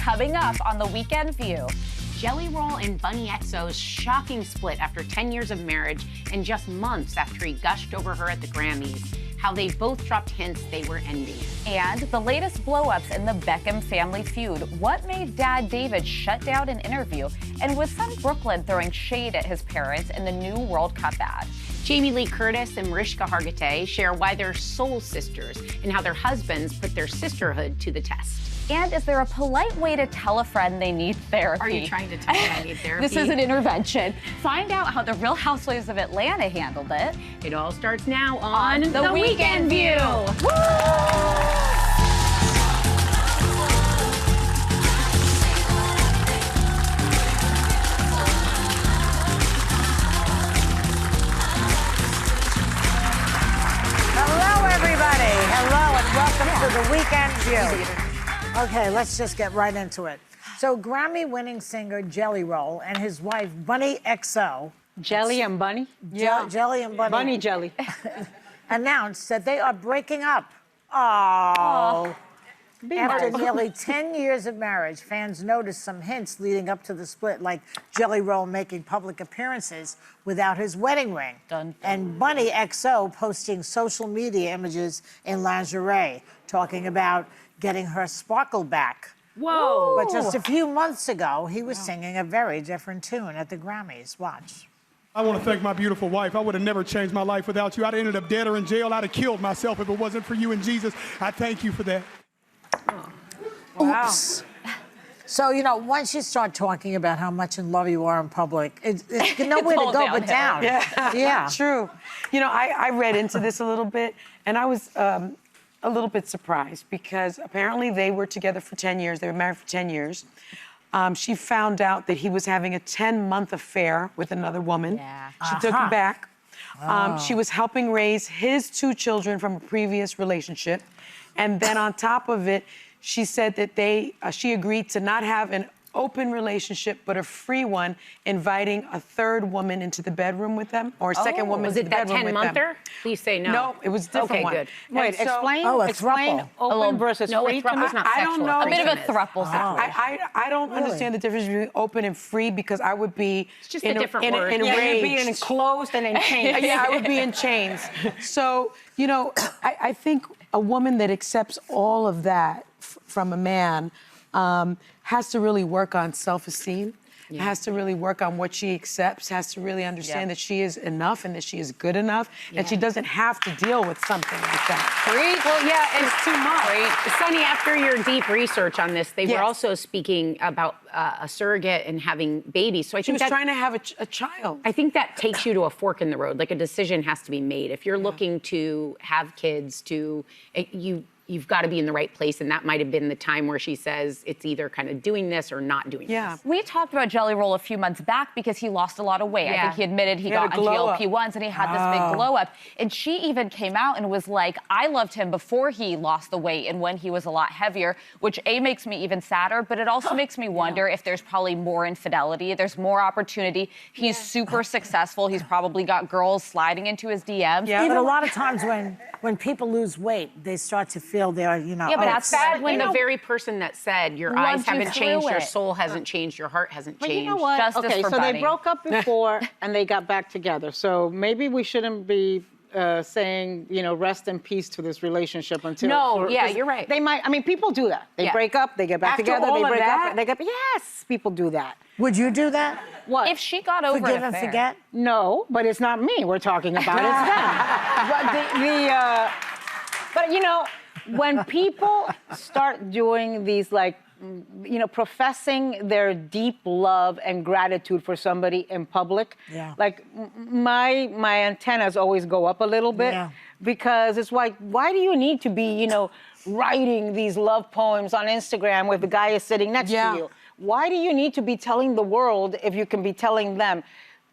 coming up on The Weekend View. Jelly Roll and Bunnie XO's shocking split after 10 years of marriage and just months after he gushed over her at the Grammys. How they both dropped hints they were ending. And the latest blow-ups in the Beckham family feud. What made Dad David shut down an interview? And was son Brooklyn throwing shade at his parents in the new World Cup ad? Jamie Lee Curtis and Mariska share why they're soul sisters and how their husbands put their sisterhood to the test. And is there a polite way to tell a friend they need therapy? Are you trying to tell me I need therapy? This is an intervention. Find out how the Real Housewives of Atlanta handled it. It all starts now on The Weekend View. Woo! Hello, everybody. Hello, and welcome to The Weekend View. Okay, let's just get right into it. So, Grammy-winning singer Jelly Roll and his wife Bunnie XO. Jelly and Bunnie? Yeah. Jelly and Bunnie. Bunnie Jelly. Announced that they are breaking up. Oh. After nearly 10 years of marriage, fans noticed some hints leading up to the split, like Jelly Roll making public appearances without his wedding ring. And Bunnie XO posting social media images in lingerie, talking about getting her sparkle back. Whoa. But just a few months ago, he was singing a very different tune at the Grammys. Watch. I want to thank my beautiful wife. I would have never changed my life without you. I'd have ended up dead or in jail. I'd have killed myself if it wasn't for you and Jesus. I thank you for that. Wow. Oops. So, you know, once you start talking about how much in love you are in public, it's nowhere to go but down. Yeah. True. You know, I read into this a little bit, and I was a little bit surprised because apparently they were together for 10 years. They were married for 10 years. She found out that he was having a 10-month affair with another woman. Yeah. She took him back. She was helping raise his 2 children from a previous relationship. And then on top of it, she said that she agreed to not have an open relationship, but a free one, inviting a third woman into the bedroom with them, or a second woman into the bedroom with them. Was it that 10-monther? Please say no. No, it was a different one. Good. Wait, explain open versus free. I don't know. A bit of a throuple. I don't understand the difference between open and free because I would be it's just a different word. Enraged. You'd be enclosed and in chains. Yeah, I would be in chains. So, you know, I think a woman that accepts all of that from a man has to really work on self-esteem, has to really work on what she accepts, has to really understand that she is enough and that she is good enough, and she doesn't have to deal with something like that. Well, yeah, it's too much. Sonny, after your deep research on this, they were also speaking about a surrogate and having babies. So I think she was trying to have a child. I think that takes you to a fork in the road. Like a decision has to be made. If you're looking to have kids, you've got to be in the right place, and that might have been the time where she says it's either kind of doing this or not doing this. We talked about Jelly Roll a few months back because he lost a lot of weight. I think he admitted he got on GLP-1s and he had this big glow up. And she even came out and was like, I loved him before he lost the weight and when he was a lot heavier, which makes me even sadder, but it also makes me wonder if there's probably more infidelity. There's more opportunity. He's super successful. He's probably got girls sliding into his DMs. Yeah, but a lot of times when people lose weight, they start to feel they're, you know. Yeah, but that's bad when the very person that said your eyes haven't changed, your soul hasn't changed, your heart hasn't changed. But you know what? Justice for so Bunnie. they broke up before and they got back together. So maybe we shouldn't be saying, you know, rest in peace to this relationship until. No, you're right. They might. I mean, people do that. They break up, they get back together. They break up, they get. Yes, people do that. Would you do that? What? If she got over Forgive an and affair. forget? No, but it's not me we're talking about. It's them. But you know, when people start doing these, like, you know, professing their deep love and gratitude for somebody in public, like my antennas always go up a little bit because it's like, why do you need to be, you know, writing these love poems on Instagram where the guy is sitting next to you? Why do you need to be telling the world if you can be telling them?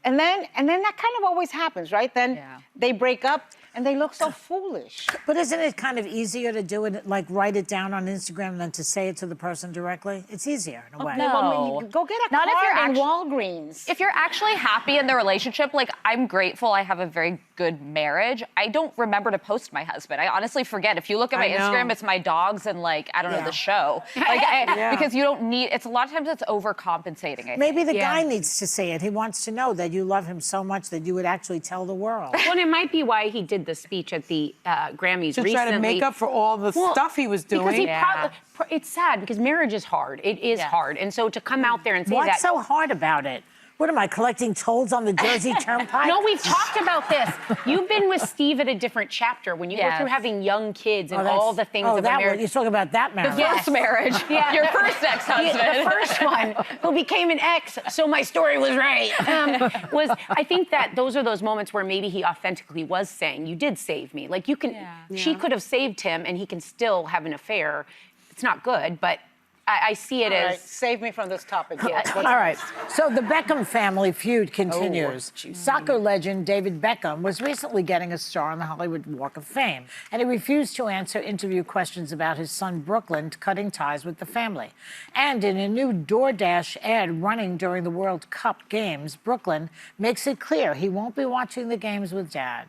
And then that kind of always happens, right? Then they break up. and they look so foolish. But isn't it kind of easier to do it, like write it down on Instagram than to say it to the person directly? It's easier in a way. No. Well, go get a Not if you're card in actu- Walgreens. If you're actually happy in the relationship, like I'm grateful I have a very good marriage. I don't remember to post my husband. I honestly forget. If you look at my Instagram, it's my dogs and like, I don't know, the show. Like, because you don't need, it's a lot of times it's overcompensating. I think. Maybe the guy needs to say it. He wants to know that you love him so much that you would actually tell the world. Well, and it might be why he did the speech at the Grammys To recently. try to make up for all the stuff he was doing. Because he it's sad because marriage is hard. It is hard. And so to come out there and say What's so hard about it? What am I, collecting tolls on the Jersey Turnpike? No, we've talked about this. You've been with Steve at a different chapter when you go through having young kids and all the things of a marriage. You're talking about that marriage. The first marriage. Your first ex-husband. The first one, who became an ex, so my story was right. I think that those are those moments where maybe he authentically was saying, you did save me. Like you can, she could have saved him and he can still have an affair. It's not good, but I see it as... Save me from this topic. All right. So the Beckham family feud continues. Soccer legend David Beckham was recently getting a star on the Hollywood Walk of Fame, and he refused to answer interview questions about his son Brooklyn cutting ties with the family. And in a new DoorDash ad running during the World Cup games, Brooklyn makes it clear he won't be watching the games with Dad.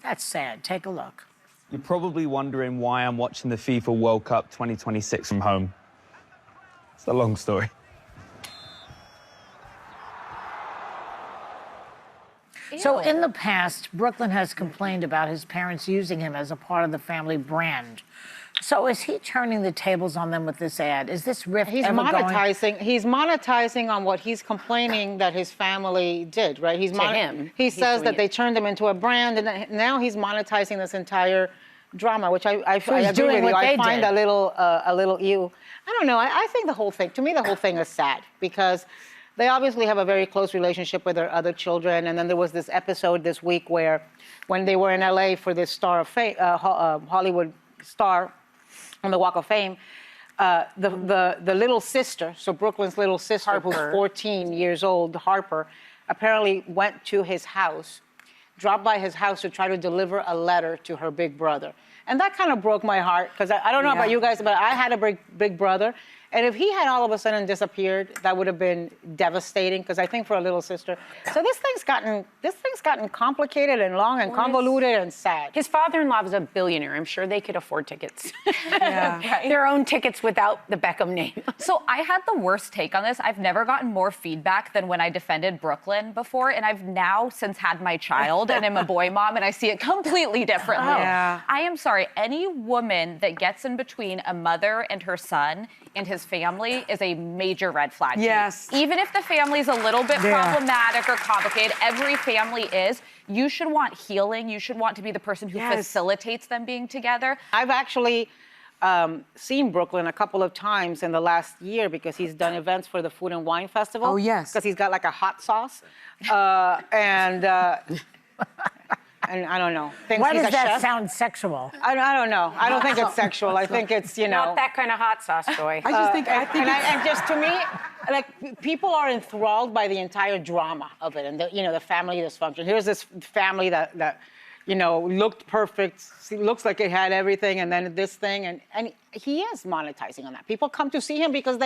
That's sad. Take a look. You're probably wondering why I'm watching the FIFA World Cup 2026 from home. It's a long story. So in the past, Brooklyn has complained about his parents using him as a part of the family brand. So is he turning the tables on them with this ad? Is this rift He's ever monetizing. He's monetizing on what he's complaining that his family did, right? He says that they turned him into a brand, and now he's monetizing this entire drama, which I agree with you. I find a little ew. I don't know. I think the whole thing, to me, the whole thing is sad because they obviously have a very close relationship with their other children. And then there was this episode this week where, when they were in LA for this Star of Fame, Hollywood star on the Walk of Fame, the little sister, so Brooklyn's little sister, who's 14 years old, Harper, apparently went to his house, dropped by his house to try to deliver a letter to her big brother. And that kind of broke my heart, because I don't know about you guys, but I had a big brother. And if he had all of a sudden disappeared, that would have been devastating, because I think for a little sister. So this thing's gotten complicated and long and convoluted and sad. His father-in-law was a billionaire. I'm sure they could afford tickets. Their own tickets without the Beckham name. So I had the worst take on this. I've never gotten more feedback than when I defended Brooklyn before, and I've now since had my child and am a boy mom, and I see it completely differently. I am sorry, any woman that gets in between a mother and her son and his family is a major red flag. Yes. Even if the family's a little bit problematic or complicated, every family is. You should want healing. You should want to be the person who facilitates them being together. I've actually seen Brooklyn a couple of times in the last year because he's done events for the Food and Wine Festival. Oh, yes. Because he's got like a hot sauce. And I don't know. Why does that sound sexual? I don't know. I don't think it's sexual. I think it's, Not that kind of hot sauce, Joy. And just to me, like, people are enthralled by the entire drama of it and the family dysfunction. Here's this family that looked perfect, looks like it had everything, and then this thing, and he is monetizing on that. People come to see him because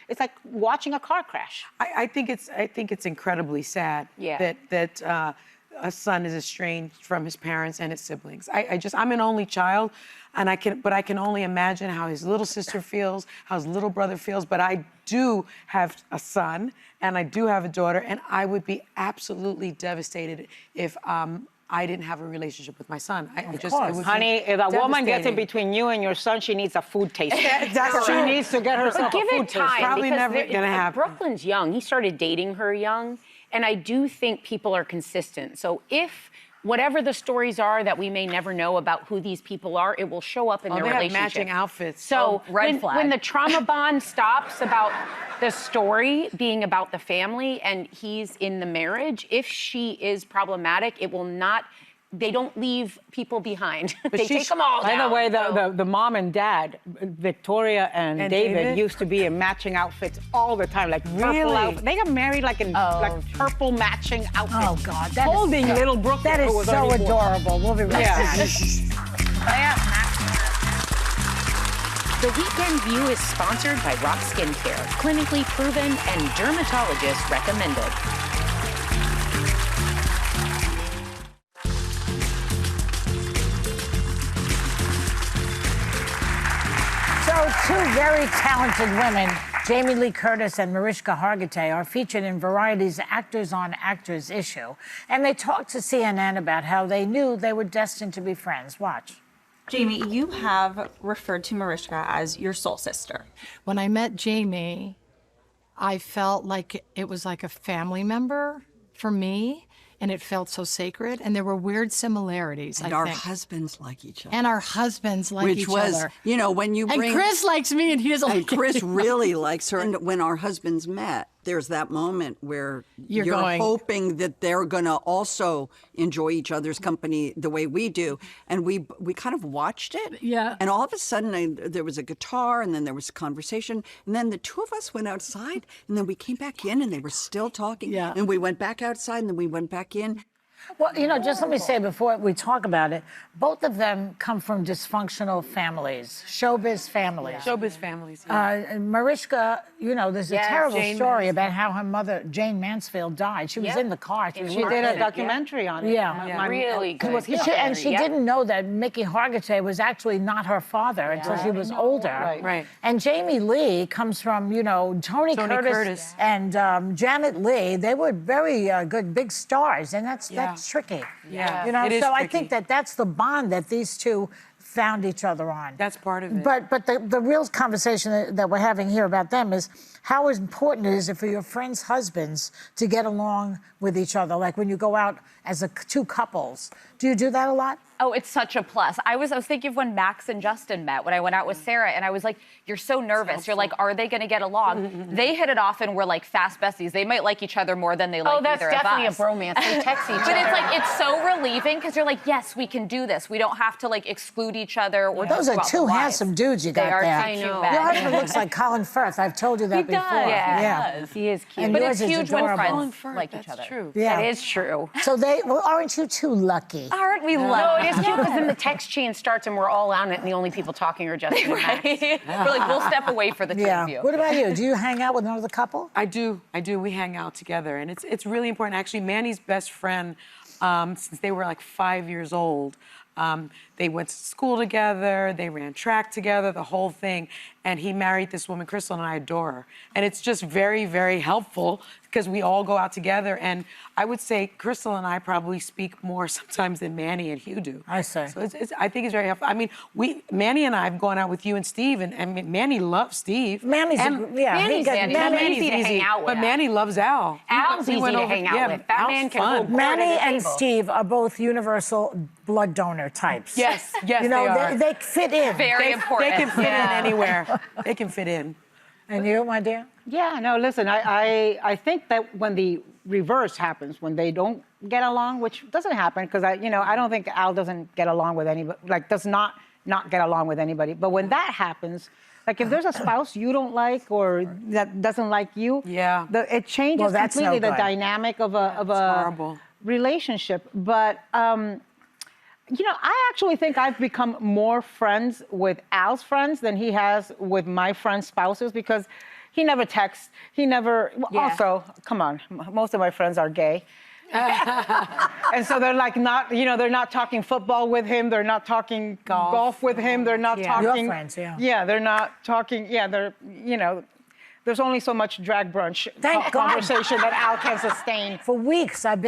it's like watching a car crash. I think it's incredibly sad that a son is estranged from his parents and his siblings. I'm an only child, and I can only imagine how his little sister feels, how his little brother feels. But I do have a son, and I do have a daughter, and I would be absolutely devastated if I didn't have a relationship with my son. Honey, if a woman gets in between you and your son, she needs a food taste. She needs to get herself a food taste. Probably never gonna happen. Brooklyn's young. He started dating her young. And I do think people are consistent. So if whatever the stories are that we may never know about who these people are, it will show up in their relationship. They have matching outfits. So when the trauma bond stops about the story being about the family and he's in the marriage, if she is problematic, it will not they don't leave people behind. They take them all down. By the way, the mom and dad, Victoria and David, used to be in matching outfits all the time, like purple outfits. They got married like in like purple matching outfits. Oh, God. That Holding is little Brooke. That is so adorable. We'll be right back. The Weekend View is sponsored by Rock Skincare, clinically proven and dermatologist recommended. So, two very talented women, Jamie Lee Curtis and Mariska Hargitay, are featured in Variety's Actors on Actors issue. And they talked to CNN about how they knew they were destined to be friends. Watch. Jamie, you have referred to Mariska as your soul sister. When I met Jamie, I felt like it was like a family member for me, and it felt so sacred, and there were weird similarities, and I our think. husbands like each other. And our husbands like Which each was, other. you know, when you bring... And Chris likes me, and he doesn't like Chris anyone. really likes her. And when our husbands met, there's that moment where you're going, hoping that they're going to also enjoy each other's company the way we do. And we kind of watched it. Yeah. And all of a sudden, there was a guitar, and then there was conversation. And then the two of us went outside, and then we came back in, and they were still talking. Yeah. And we went back outside, and then we went back in. Well, you know, just let me say before we talk about it, both of them come from dysfunctional families, showbiz families. Showbiz families. Yeah. Mariska, you know, there's a terrible Jane story Mansfield. about how her mother, Jane Mansfield, died. She was in the car. She did a documentary on it. Yeah. Really good. And she didn't know that Mickey Hargitay was actually not her father until she was older. Right. And Jamie Lee comes from, you know, Tony Curtis and Janet Leigh. They were very good, big stars, and that's tricky. Yeah. You know, It is so I tricky. think that's the bond that these two found each other on. That's part of it. But the real conversation that we're having here about them is how important it is for your friends' husbands to get along with each other. Like when you go out as two couples. Do you do that a lot? Oh, it's such a plus. I was thinking of when Max and Justin met, when I went out with Sarah, and I was like, you're so nervous. You're like, are they going to get along? They hit it off and were like fast besties. They might like each other more than they like either of us. Oh, that's definitely a bromance. They text each other. But it's like, it's so relieving because you're like, yes, we can do this. We don't have to like exclude each other. Or Those are two handsome dudes you got are there. I know. Your husband looks like Colin Firth. I've told you that before. Yeah. He is cute. And But yours it's is huge when adorable. friends like each other. True. Yeah. That is true. So aren't you two lucky? Aren't we No, lucky? it is cute because then the text chain starts and we're all on it and the only people talking are Justin and Max. We're like, we'll step away for the two of you. What about you? Do you hang out with another couple? I do. We hang out together, and it's really important. Actually, Manny's best friend, since they were like 5 years old, they went to school together, they ran track together, the whole thing. And he married this woman, Crystal, and I adore her. And it's just very, very helpful because we all go out together. And I would say Crystal and I probably speak more sometimes than Manny and Hugh do. I see. So I think it's very helpful. I mean, Manny and I have gone out with you and Steve, and Manny loves Steve. Manny's Manny's easy to hang out with. But Manny loves Al. Al's easy to hang out with. That man can hold court at Manny a and table. Steve are both universal blood donor types. Yes, You know, they are. they fit in. Very important. They can fit in anywhere. They can fit in. And you, my dear? Yeah, no, listen, I think that when the reverse happens, when they don't get along, which doesn't happen, because I don't think Al doesn't get along with anybody, like does not get along with anybody. But when that happens, like if there's a spouse you don't like or that doesn't like you, it changes completely the dynamic of a relationship. But I actually think I've become more friends with Al's friends than he has with my friends' spouses because he never texts. He never. Also, come on, most of my friends are gay. And so they're like not, they're not talking football with him. They're not talking golf with him. They're not talking. Your friends, Yeah, they're not talking. Yeah, they're, there's only so much drag brunch conversation that Al can sustain. For weeks, I'm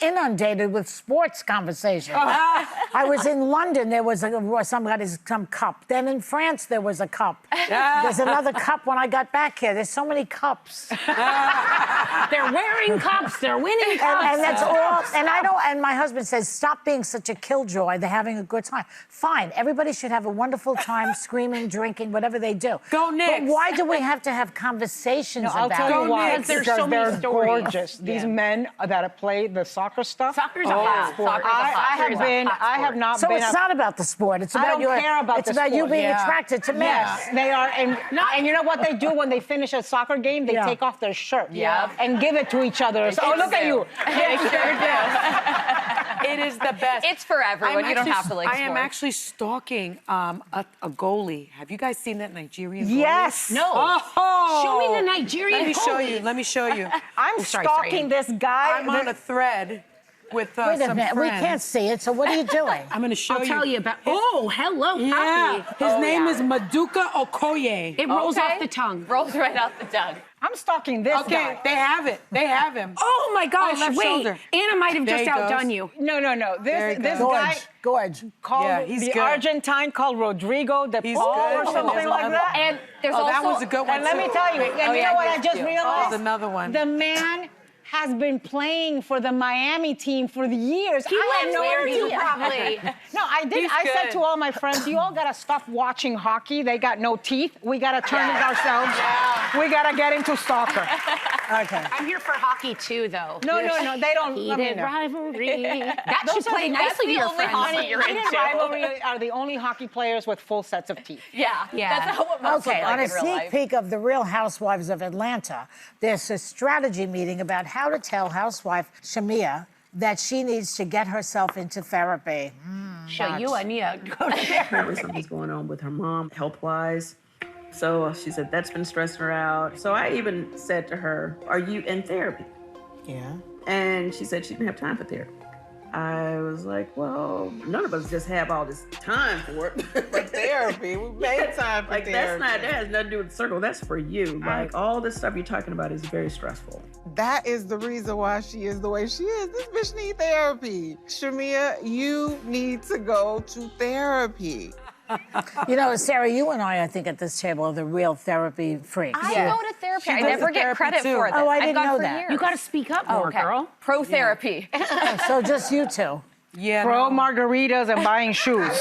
inundated with sports conversation. I was in London, there was some cup. Then in France, there was a cup. There's another cup when I got back here. There's so many cups. They're wearing cups. They're winning cups. And that's all. And I don't. And my husband says, stop being such a killjoy. They're having a good time. Fine. Everybody should have a wonderful time, screaming, drinking, whatever they do. Go Knicks. But why do we have to have conversations I'll about tell it? you why. Because there's Because so many they're stories. gorgeous. These men that play the soccer stuff. Soccer's a hot sport. I have not So been. it's not about the sport. It's I about don't care about It's the about you sport. being attracted to men. Yes, they are, and you know what they do when they finish a soccer game? They take off their shirt and give it to each other. So, look at you. They sure do. It is the best. It's for everyone. You don't have to like I am sports. actually stalking a goalie. Have you guys seen that Nigerian goalie? Yes. No. Oh. Show me the Nigerian Let me show goalie. you. Let me show you. I'm stalking this guy. I'm on a thread with Wait a some minute. friends. We can't see it. So what are you doing? I'm going to show I'll you. tell you about. Oh, hello, Yeah. Poppy. His name is Maduka Okoye. It rolls off the tongue. Rolls right off the tongue. I'm stalking this Okay, guy. they have it. They have him. Oh my gosh! left Wait, shoulder. Anna might have There just he goes. outdone you. No. There he This goes. guy Gorge. called Yeah, he's the good. Argentine called Rodrigo de He's Paul good. or And something there's like another- that. And there's Oh, also that was a good one, And let too. me tell you, and you know what I just realized? There's another one. The man has been playing for the Miami team for the years. He I had lives no near you, idea. probably. No, I did. He's I said good. to all my friends, you all gotta stop watching hockey. They got no teeth. We gotta turn it ourselves. We gotta get into soccer. Okay. I'm here for hockey too, though. No, they don't. Heated rivalry. That should Those are play the- nicely that's to the your only friends. hockey you're Heated into. rivalry are the only hockey players with full sets of teeth. Yeah. Yeah. That's what most Okay, look like on a in real sneak life. peek of The Real Housewives of Atlanta, there's a strategy meeting about how to tell housewife Shamia that she needs to get herself into therapy. Show you, I need to go to there. Apparently something's going on with her mom, health-wise. So she said that's been stressing her out. So I even said to her, are you in therapy? Yeah. And she said she didn't have time for therapy. I was like, well, none of us just have all this time for it. For therapy. We made time for like, therapy. that has nothing to do with the circle. That's for you. Like, all this stuff you're talking about is very stressful. That is the reason why she is the way she is. This bitch need therapy. Shamia, you need to go to therapy. You know, Sarah, you and I think, at this table are the real therapy freaks. I go to therapy. I does never the get therapy credit too. for this. Oh, I I've didn't gone know for that. years. You got to speak up more, Okay. girl. Pro therapy. So just you two. Yeah. Pro margaritas and buying shoes.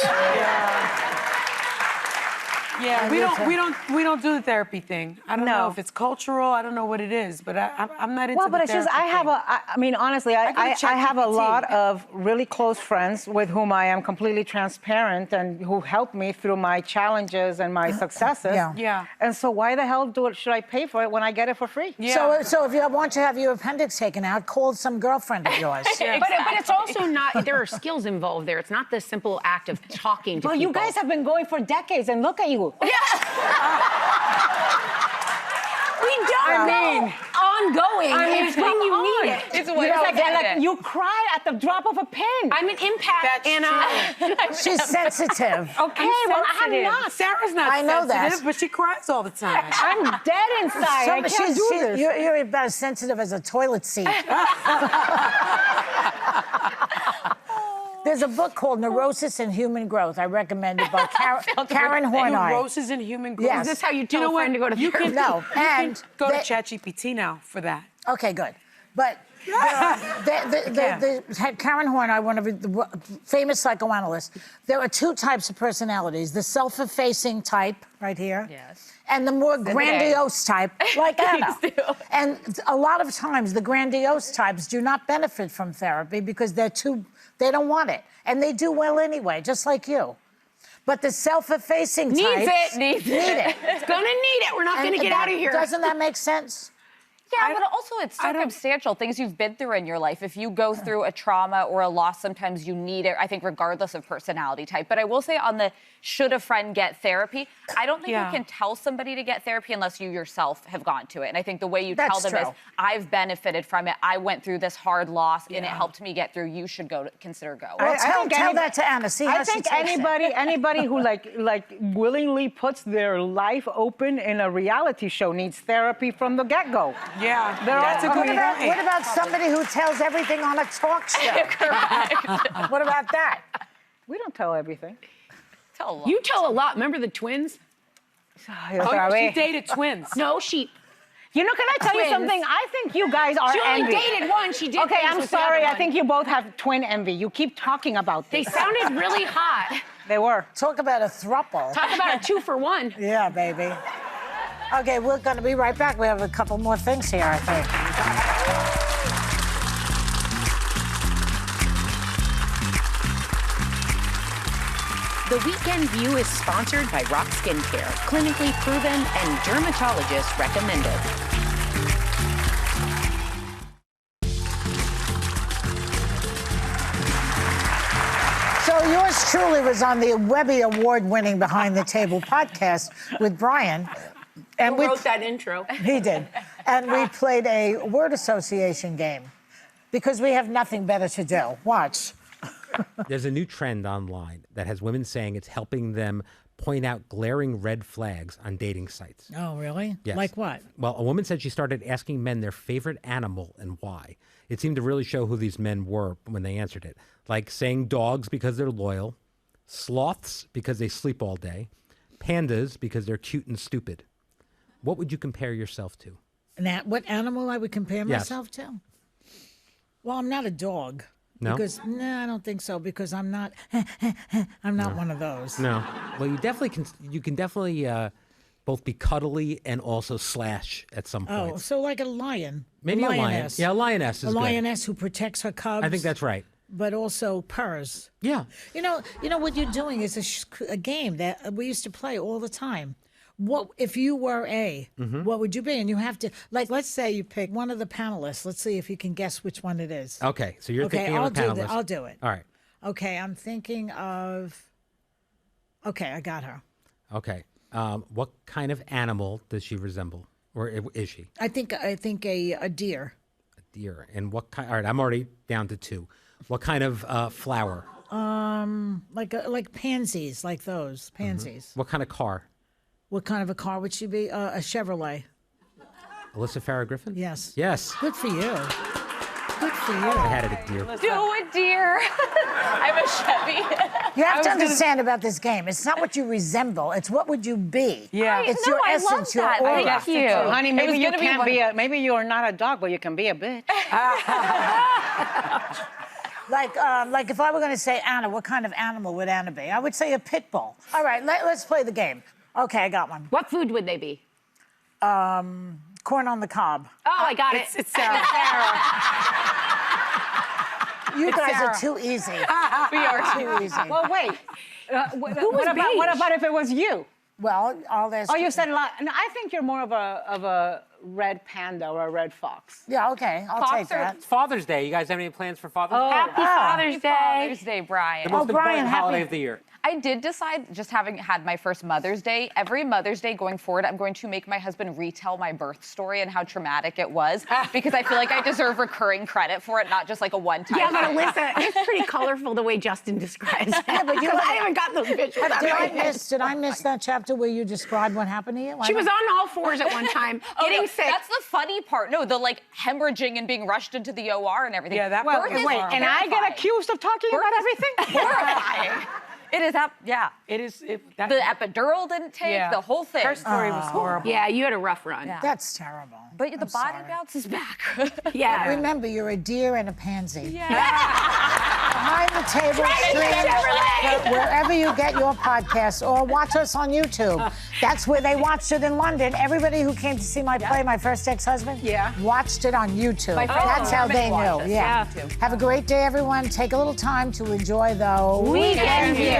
Yeah, we don't do the therapy thing. I don't know No. if it's cultural. I don't know what it is, but I'm not into Well, but the it's just therapy I have thing. I mean, honestly, I gotta have a ChatGPT. lot of really close friends with whom I am completely transparent and who help me through my challenges and my successes. Yeah. And so why the hell should I pay for it when I get it for free? Yeah. So if you want to have your appendix taken out, call some girlfriend of yours. But it's also not, there are skills involved there. It's not the simple act of talking to Well, people. you guys have been going for decades, and look at you. We don't know. Ongoing. It's when you need it. It's You what know, I like you cry at the drop of a pen. I'm an impact, That's Anna. She's sensitive. Okay, well, I'm not. Sarah's not I know that. sensitive, but she cries all the time. I'm dead inside. I can't do this. You're about as sensitive as a toilet seat. There's a book called Neurosis and Human Growth. I recommend it by Karen Horney. Neurosis and human growth. Yes. Is this how you tell know a friend what? to go to You therapy? can No, you can and go to they- ChatGPT now for that. Okay, good. But Karen Horney, one of the famous psychoanalysts, there are two types of personalities: the self-effacing type, right here, Yes. and the more grandiose type, like Anna. And a lot of times, the grandiose types do not benefit from therapy because they don't want it, and they do well anyway, just like you. But the self-effacing type Needs it. It's gonna need it. We're not gonna get out of here. Doesn't that make sense? Yeah, but also it's circumstantial, things you've been through in your life. If you go through a trauma or a loss, sometimes you need it, I think, regardless of personality type. But I will say on the should a friend get therapy, I don't think you can tell somebody to get therapy unless you yourself have gone to it. And I think the way you tell them is, I've benefited from it. I went through this hard loss and it helped me get through. You should consider going. Well, tell that to Anna. See how I think she takes it. anybody who like willingly puts their life open in a reality show needs therapy from the get-go. Yeah, That's a good What about somebody who tells everything on a talk show? Correct. What about that? We don't tell everything. Tell a lot. You tell a lot. Remember the twins? Oh, she dated twins. No, she You know, can I tell you something? I think you guys are She only envy. dated one. She did. Okay, things I'm with the other sorry. I one. think you both have twin envy. You keep talking about They this. sounded really hot. They were. Talk about a throuple. Talk about a 2-for-1. Yeah, baby. Okay, we're going to be right back. We have a couple more things here, I think. The Weekend View is sponsored by Rock Skincare, clinically proven and dermatologist recommended. So yours truly was on the Webby Award-winning Behind the Table podcast with Brian. And Who wrote that intro? He did. And we played a word association game because we have nothing better to do. Watch. There's a new trend online that has women saying it's helping them point out glaring red flags on dating sites. Oh, really? Yes. Like what? Well, a woman said she started asking men their favorite animal and why. It seemed to really show who these men were when they answered it. Like saying dogs because they're loyal, sloths because they sleep all day, pandas because they're cute and stupid. What would you compare yourself to? What animal I would compare Yes. myself to? Well, I'm not a dog. No? Because no, I don't think so. Because I'm not. I'm not one of those. No. Well, you definitely can. You can definitely both be cuddly and also slash at some point. Oh, so like a lion. Maybe a lion. lioness. Yeah, a lioness is a good. lioness who protects her cubs. I think that's right. But also purrs. Yeah. You know what you're doing is a game that we used to play all the time. What if you were what would you be? And you have to, like, let's say you pick one of the panelists. Let's see if you can guess which one it is. Okay, so you're thinking of a panelist. I'll do it. All right. Okay, I'm thinking of. Okay, I got her. Okay. What kind of animal does she resemble, or is she? I think a deer. A deer. And what kind? All right, I'm already down to 2. What kind of flower? Like pansies, like those pansies. What kind of car? What kind of a car would she be? A Chevrolet. Alyssa Farrah Griffin? Yes. Yes. Good for you. Good for you. I had it a deer. Do it, dear. I'm a Chevy. You have to understand about this game. It's not what you resemble. It's what would you be. Yeah. It's No, your I essence, love your that. aura. Thank you. Honey, It maybe was you gonna be can't one- be maybe you're not a dog, but you can be a bitch. Like if I were going to say Anna, what kind of animal would Anna be? I would say a pit bull. All right, let's play the game. Okay, I got one. What food would they be? Corn on the cob. Oh, I got it. It's Sarah. You guys are too easy. We are Too easy. Well, wait. What about if it was you? Well, all this. Oh, you said a lot. And I think you're more of a red panda or a red fox. Yeah, okay, I'll take that. It's Father's Day. You guys have any plans for Father's Day? Happy Father's Day. Father's Day, Brian. The most Brian, important holiday happy- of the year. I did decide, just having had my first Mother's Day, every Mother's Day going forward, I'm going to make my husband retell my birth story and how traumatic it was, because I feel like I deserve recurring credit for it, not just like a one-time. Yeah, but Alyssa, it's pretty colorful the way Justin describes it. Yeah, but you Because I haven't got those visuals. Did I miss that chapter where you described what happened to you? She was on all fours at one time, getting no, sick. That's the funny part. No, the like hemorrhaging and being rushed into the OR and everything. Yeah, that Well, part was wait, horrible. and I get accused of talking about everything? horrifying. It is up, yeah. It is. The epidural didn't take, the whole thing. Her story was horrible. Yeah, you had a rough run. Yeah. That's terrible. But the I'm body sorry. bounce is back. Yeah. Remember, you're a deer and a pansy. Yeah. Behind the Table stream wherever you get your podcasts, or watch us on YouTube. That's where they watched it in London. Everybody who came to see my play, my first ex-husband, watched it on YouTube. My friend That's how they watched knew. it. Yeah. Yeah. Have a great day, everyone. Take a little time to enjoy the Weekend View.